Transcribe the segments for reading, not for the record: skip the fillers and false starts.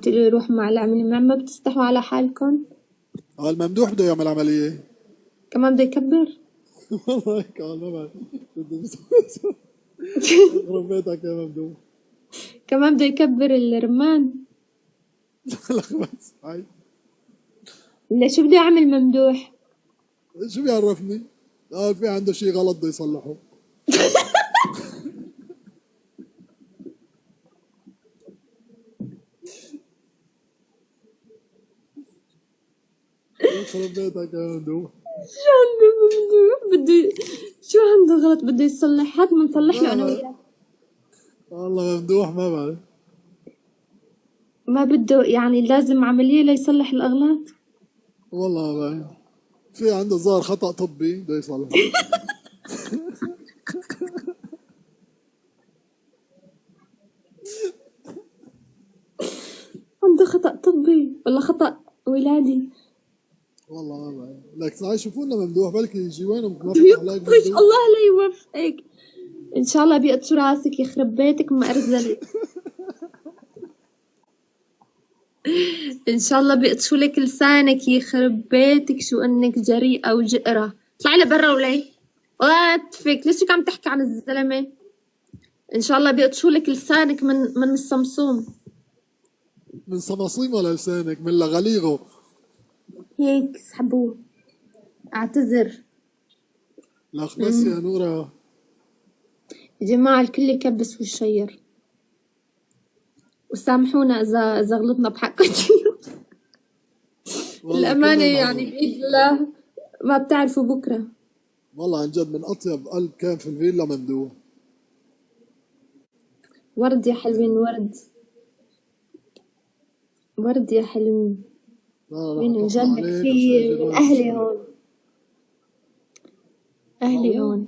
قلت له روح مع العملية، ما بتستحوا على حالكم؟ الممدوح بده يعمل عملية. كمان بده يكبر؟ والله هيك قال ما بعرف. يخرب بيتك يا ممدوح. كمان بده يكبر الرمان؟ لك بس هاي لا شو بده يعمل ممدوح؟ شو بيعرفني؟ قال في عنده شيء غلط بده يصلحه. يخرب بيتك يا ممدوح. شو عنده ممدوح؟ شو عنده غلط بده يصلح؟ هات بنصلح له انا وياك. والله ممدوح ما بعرف. ما بده يعني لازم عملية ليصلح الأغلاط؟ والله ما بعرف. في عنده ظاهر خطأ طبي بده يصلحه. عنده خطأ طبي ولا خطأ ولادي؟ والله ما بعرف. لك تعال شوفوا لنا ممدوح بلكي يجي وين موفق عليك يطفش ممدوح. الله لا يوفقك. إن شاء الله بيقطشوا راسك يخرب بيتك مأرزلة. إن شاء الله بيقطشوا لك لسانك يخرب بيتك شو إنك جريئة وجئرة. اطلعي لبرا ولي. والله أتفك ليش عم تحكي عن الزلمة؟ إن شاء الله بيقطشوا لك لسانك من الصمصوم. من صماصيم ولا لسانك من لغليغه. هيك سحبوه. أعتذر. لك بس يا نورة. يا جماعة الكل يكبس ويشير، وسامحونا إذا غلطنا بحقكم. الأمانة يعني بإيد الله، ما بتعرفوا بكرة. والله عن جد من أطيب قلب كان في الفيلا ممدوح. ورد يا حلوين، ورد ورد يا حلوين. من جنبك في من أهلي هون، أهلي هون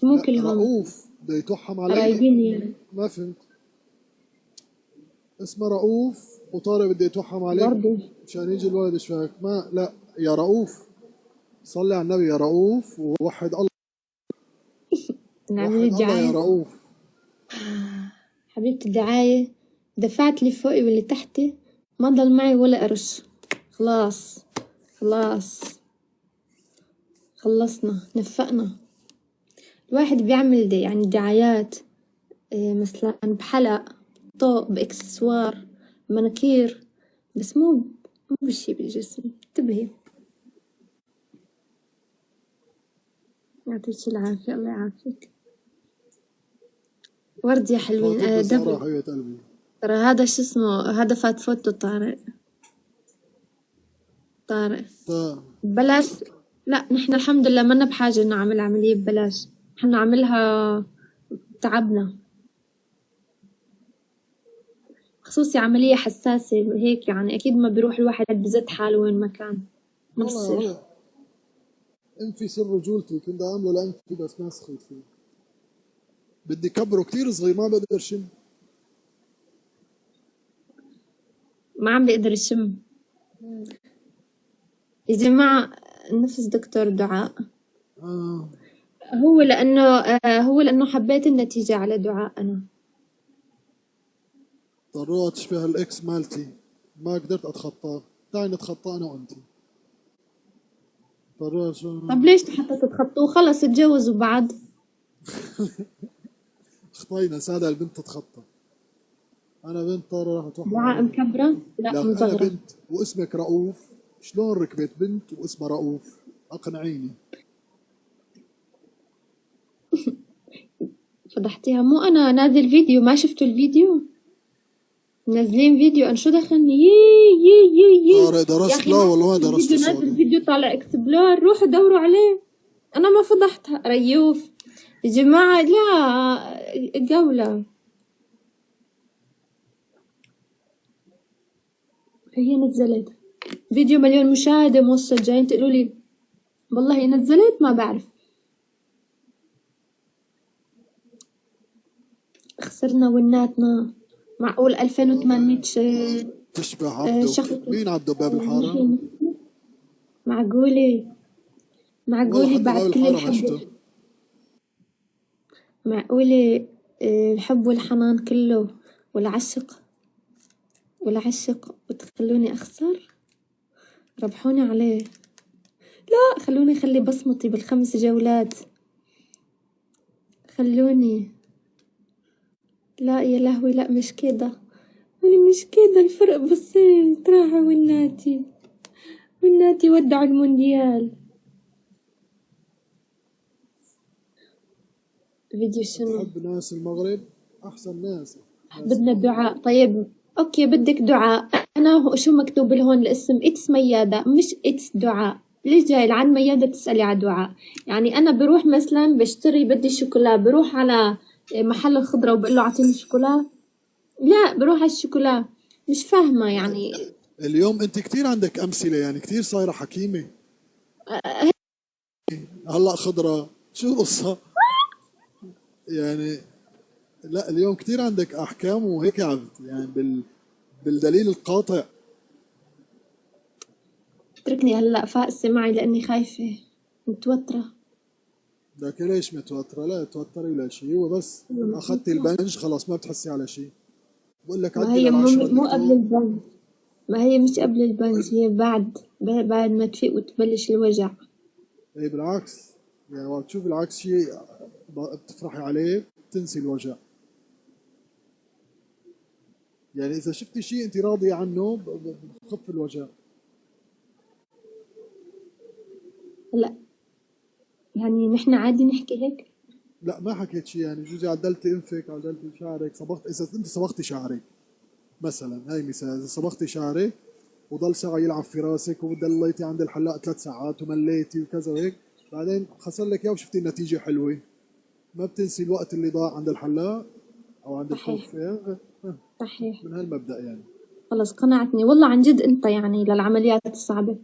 مو كلهم رؤوف بده يتوحم عليك. قرايبين يعني. ما فهمت. اسمه رؤوف وطارق بده يتوحم عليك برضه مشان يجي الولد. ايش فاك؟ ما لا يا رؤوف صلي على النبي يا رؤوف ووحد الله. نعمل وحد الله يا رؤوف. حبيبتي الدعاية دفعت لي فوقي واللي تحتي، ما ضل معي ولا قرش. خلاص خلاص خلصنا نفقنا. الواحد بيعمل دي يعني دعايات مثلا بحلق، طوق، باكسسوار، مناكير، بس مو بشي بالجسم. انتبهي. يعطيك العافية. الله يعافيك. ورد يا حلوين. دبل حبيبة قلبي. ترى هذا شو اسمه، هذا فات فوتو طارق. ببلاش. لا نحن الحمد لله منا بحاجة نعمل عملية ببلاش، نحن نعملها تعبنا، خصوصي عملية حساسة هيك يعني أكيد ما بيروح الواحد بزت حاله وين ما كان. ما بصير. انفي سر رجولتي كنت اعمله لانفي بس ما سخيت فيه. بدي كبره كتير صغير ما بقدر شم. ما عم بيقدر يشم. يا جماعة نفس دكتور دعاء. هو لأنه حبيت النتيجة على دعاء. أنا ضرورة تشبه الإكس مالتي ما قدرت أتخطاه. تعي نتخطى أنا وأنتي. طب ليش حتى تتخطوا؟ خلص اتجوزوا بعد. خطينا سادة البنت تتخطى. أنا بنت طارة راح أتوحد. دعاء مكبرة؟ لا مصغرة. أنا بنت واسمك رؤوف. شلون ركبت بنت واسمها رؤوف؟ أقنعيني. فضحتيها. مو أنا نازل فيديو، ما شفتوا الفيديو؟ نازلين فيديو. أنا شو دخلني؟ طارق درست؟ لا والله ما درست. نازل فيديو طالع اكسبلور، روحوا دوروا عليه. أنا ما فضحتها. ريوف يا جماعة لا جولة. هي نزلت فيديو مليون مشاهدة موصل، جايين تقولوا لي والله نزلت؟ ما بعرف. خسرنا وناتنا. معقول 2800 تشبه عبده. مين عبده باب الحارة؟ معقولة بعد كل الحب. معقولة الحب والحنان كله والعشق والعشق بتخلوني أخسر. ربحوني عليه. لا خلوني أخلي بصمتي بالخمس جولات. خلوني. لا يا لهوي، لا مش كده. أنا مش كده، الفرق بسيط. راحوا والناتي ودعوا المونديال. فيديو شنو؟ تحب ناس المغرب أحسن ناس بدنا دعاء. طيب اوكي، بدك دعاء. انا شو مكتوب لهون الاسم؟ اتس ميادة مش اتس دعاء. ليش جاي لعند ميادة تسألي على دعاء؟ يعني انا بروح مثلا بشتري بدي شوكولا، بروح على محل الخضرة وبقول له اعطيني شوكولا؟ لا، بروح على الشوكولا. مش فاهمة يعني. اليوم أنت كتير عندك أمثلة، يعني كتير صايرة حكيمة. هلا خضرة شو القصة؟ يعني لا اليوم كتير عندك أحكام وهيك يعني بالدليل القاطع. اتركني هلا فاقسة معي لاني خايفة متوترة. لكن ليش متوترة؟ لا توتري ولا شيء، هو بس أخذتي البنج خلاص ما بتحسي على شيء. بقول لك ما عدي هي مو للعشرة مو قبل دكتور. البنج. ما هي مش قبل البنج، هي بعد ما تفيق وتبلش الوجع. إيه بالعكس، يعني وقت تشوف العكس شيء بتفرحي عليه بتنسي الوجع. يعني إذا شفتي شيء أنت راضية عنه بخف الوجع. هلا يعني نحن عادي نحكي هيك؟ لا ما حكيت شيء، يعني جوزي عدلتي انفك عدلتي شعرك صبغت، اذا انت صبغتي شعرك مثلا، هاي مثال، اذا صبغتي شعرك وضل ساعة يلعب في راسك وضليتي عند الحلاق 3 ساعات ومليتي وكذا وهيك، بعدين خسر لك اياه وشفتي النتيجة حلوة، ما بتنسي الوقت اللي ضاع عند الحلاق او عند صحيح. الكوافير. صحيح. من هالمبدأ يعني. خلص قنعتني والله عن جد انت، يعني للعمليات الصعبة.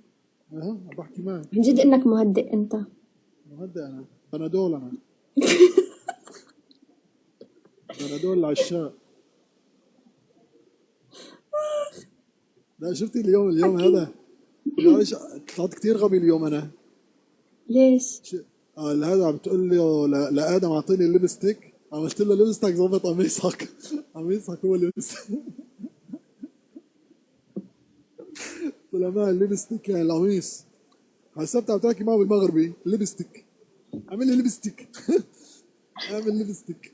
اها عم بحكي معك. عن جد انك مهدئ انت. مهدئ انا، بنادول انا، بنادول العشاق. لا شفتي اليوم حكي. هذا، اليوم ايش طلعت كثير غبي اليوم انا. ليش؟ هذا عم تقول له لادم اعطيني الليبستيك، عملت له الليبستيك ظبط قميصك. قميصك هو الليبستيك. طلع معي الليبستيك يعني القميص. حسبت عم تحكي معه بالمغربي الليبستيك، عامل لي ليبستيك. عامل ليبستيك،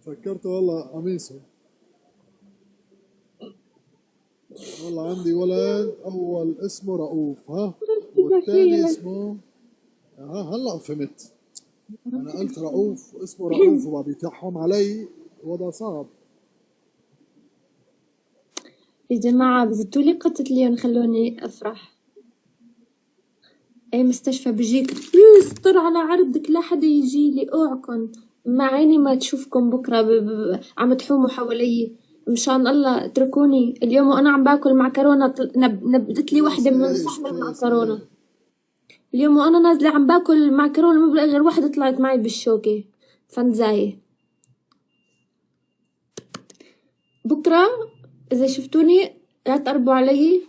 فكرته والله قميصه. والله عندي ولد اول اسمه رؤوف، ها، والثاني دخيلة. اسمه، هلا فهمت. انا قلت رؤوف اسمه رؤوف وبعد يتحم علي، وضع صعب. يا جماعة بزتوا لي قطة ليون خلوني افرح. اي مستشفى بيجيك يستر على عرضك، لا حدا يجي لي اوعكن. مع عيني ما تشوفكم بكرة عم تحوموا حوالي. مشان الله اتركوني اليوم وانا عم باكل معكرونة. نبدت لي كيس وحدة من ايش صحن كيس المعكرونة. ايش؟ اليوم وانا نازلة عم باكل معكرونة، ما بلاقي غير وحدة طلعت معي بالشوكة. فنزاية. بكرة اذا شفتوني لا تقربوا علي،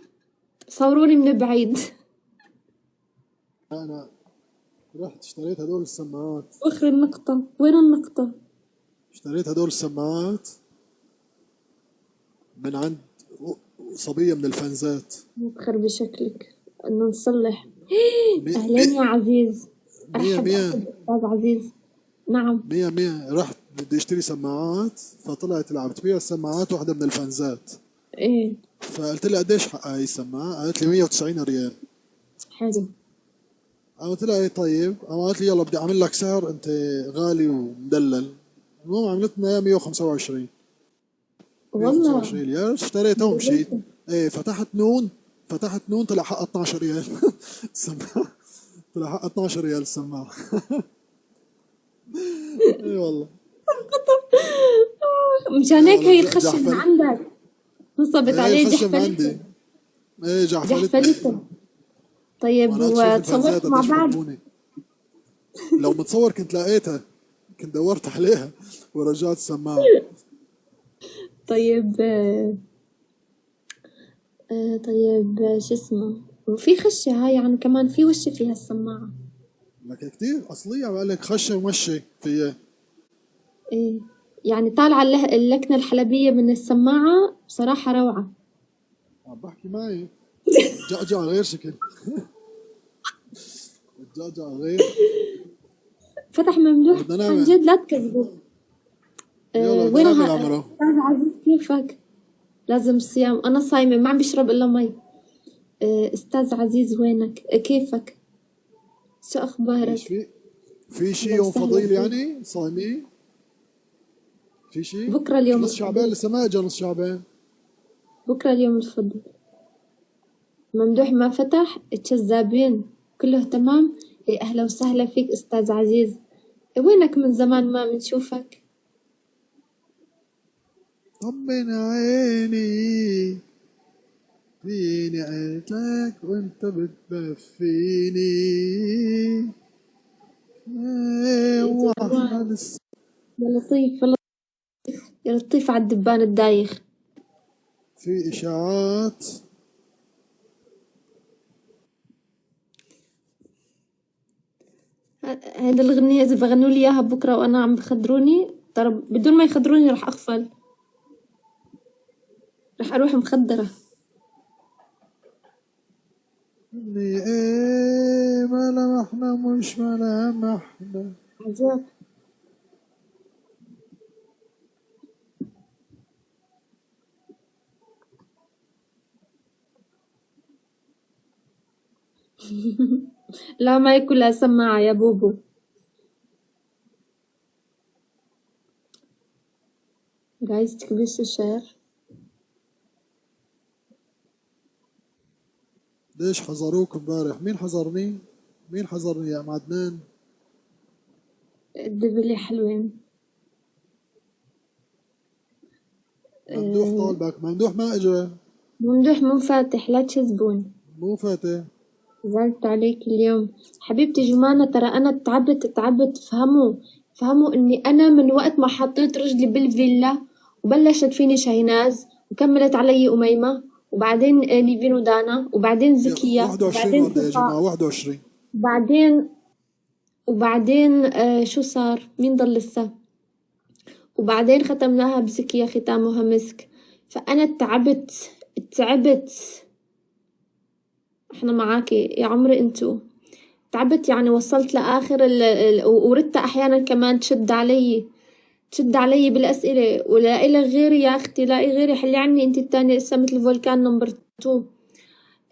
صوروني من بعيد. انا رحت اشتريت هدول السماعات، واخر النقطة، وين النقطة؟ اشتريت هدول السماعات من عند صبية من الفنزات. متخر بشكلك انه نصلح. مية اهلين يا عزيز. مية ارحب مية ارحب استاذ عزيز. نعم. مية رحت بدي اشتري سماعات، فطلعت اللي عم تبيع السماعات واحدة من الفنزات، ايه. فقلت لها قديش حق هاي السماعة؟ قالت لي 190 ريال. حلو. قلت لها ايه طيب، قالت لي يلا بدي اعمل لك سعر انت غالي ومدلل. المهم عملت لنا اياه 125. والله 125 ريال اشتريته ومشيت. ايه فتحت نون طلع حقها 12 ريال. السماعة طلع حقها 12 ريال السماعة. اي والله. مشان ايه هيك والله هي الخشة من جحفل. عندك نصبت ايه عليه الخشم عندي، جحفلته. ايه جعفلتني. جحفلته. طيب وانا قلت شوف الفنزات وتصورتوا مع قديش بعض؟ بحبوني. لو متصور كنت لقيتها، كنت دورت عليها ورجعت السماعة. طيب طيب شو اسمه. وفي خشة هاي يعني كمان في وشة فيها السماعة. لك كتير اصلية، بقول لك خشة ومشي فيها. ايه. يعني طالعة اللكنة الحلبية من السماعة بصراحة روعة. عم بحكي معي الجعجع غير شكل. الجعجع غير. فتح ممدوح بدنا عن نعمل. جد لا تكذبوا. يلا بدنا وين نعمل عمره. أستاذ عزيز كيفك؟ لازم صيام، أنا صايمة ما عم بشرب إلا مي. أستاذ عزيز وينك؟ كيفك؟ شو ايش أخبارك؟ في شي أهلا يوم وسهلا فضيل فيك. يعني صايمين؟ في شي؟ بكرة اليوم نص شعبان الفضل. لسه ما اجى نص شعبان. بكرة اليوم الفضل. ممدوح ما فتح، الكذابين كله تمام. أهلا وسهلا فيك أستاذ عزيز. وينك من زمان ما بنشوفك؟ طمن عيني فيني قلت لك وانت بتدفيني. واحنا لسه. يا لطيف يا لطيف على الدبان الدايخ. في اشاعات. هذا الغنية إذا بغنوا لي إياها بكرة وأنا عم بخدروني، ترى بدون ما يخدروني رح أغفل، رح أروح مخدرة. اللي ايه ملامحنا مش ملامحنا. عذاب. لا ما يكون سماعة يا بوبو. جايز تكبسوا شير. ليش حذروك امبارح؟ مين حذرني؟ مين حذرني يا ام عدنان؟ الدبلة حلوين. ممدوح طالبك. ممدوح ما اجى. ممدوح مو فاتح، لا تشذبون. مو فاتح. زعلت عليك اليوم حبيبتي جمانة، ترى أنا تعبت. فهموا إني أنا من وقت ما حطيت رجلي بالفيلا وبلشت فيني شاهيناز وكملت علي أميمة وبعدين نيفين ودانا وبعدين زكية 21 وبعدين ورده يا جماعه. صفاء 21. وبعدين شو صار؟ مين ضل لسه؟ وبعدين ختمناها بزكية ختامها مسك. فأنا تعبت. احنا معاكي يا عمري انتو. تعبت يعني، وصلت لآخر وردتا أحيانا كمان تشد علي بالأسئلة، ولا إلك غيري يا أختي، لاقي غيري حلي عني أنت التانية لسه مثل فولكان نمبر 2.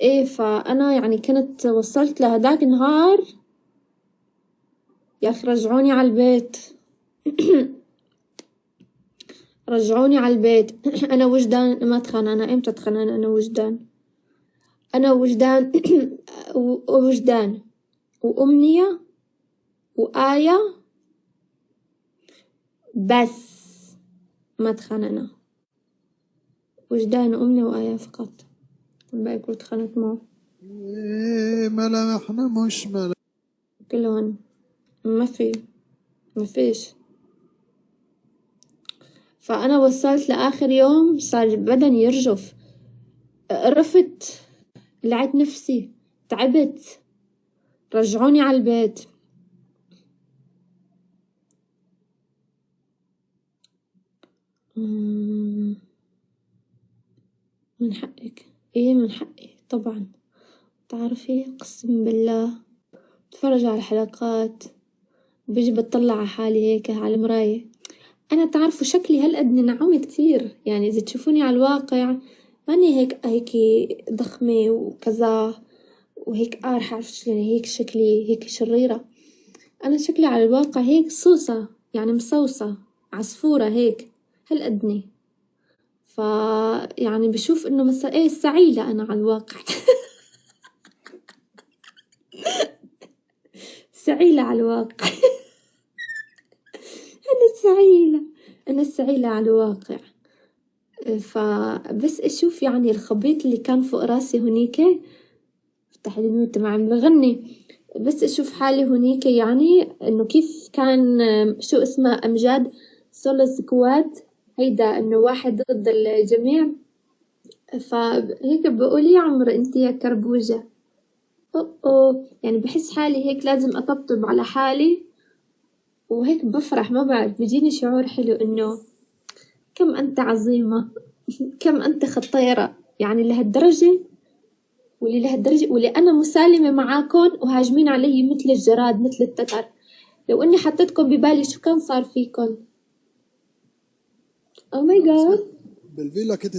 إيه فأنا يعني كنت وصلت لهداك النهار. يا أخي رجعوني على البيت. رجعوني على البيت. أنا وجدان ما أتخانق. أنا إمتى أتخانق؟ أنا وجدان ووجدان وأمنية وآية بس ما تخانقنا. وجدان وأمنية وآية فقط، الباقي كله تخانقت معه. ايه ملامحنا مش ملامحنا. كلهن ما فيش. فأنا وصلت لآخر يوم صار بدني يرجف، قرفت، لعت نفسي، تعبت، رجعوني على البيت. من حقك. ايه من حقي طبعا. تعرفي قسم بالله بتفرج على الحلقات بيجي بتطلع على حالي هيك على المراية، أنا تعرفوا شكلي هالقد نعومة كتير، يعني إذا تشوفوني على الواقع ماني هيك ضخمة وكذا وهيك قارحة، عرفت شلون هيك شكلي هيك شريرة. أنا شكلي على الواقع هيك صوصة، يعني مصوصة عصفورة هيك هالقدني. يعني بشوف إنه مثلا إيه سعيلة أنا على الواقع. سعيلة على الواقع. أنا السعيلة على الواقع. فبس أشوف يعني الخبيط اللي كان فوق راسي هنيك، افتح لي ميوت تبع عم بغني، بس أشوف حالي هنيك يعني إنه كيف كان شو اسمه أمجاد سولو سكواد، هيدا إنه واحد ضد الجميع. فهيك بقول يا عمر أنت يا كربوجة. يعني بحس حالي هيك لازم أطبطب على حالي وهيك بفرح، ما بعرف بيجيني شعور حلو إنه كم أنت عظيمة. كم أنت خطيرة. يعني لهالدرجة؟ واللي أنا مسالمة معاكم وهاجمين علي مثل الجراد مثل التتر. لو إني حطيتكم ببالي شو كان صار فيكم؟ Oh my god. بالفيلا كنت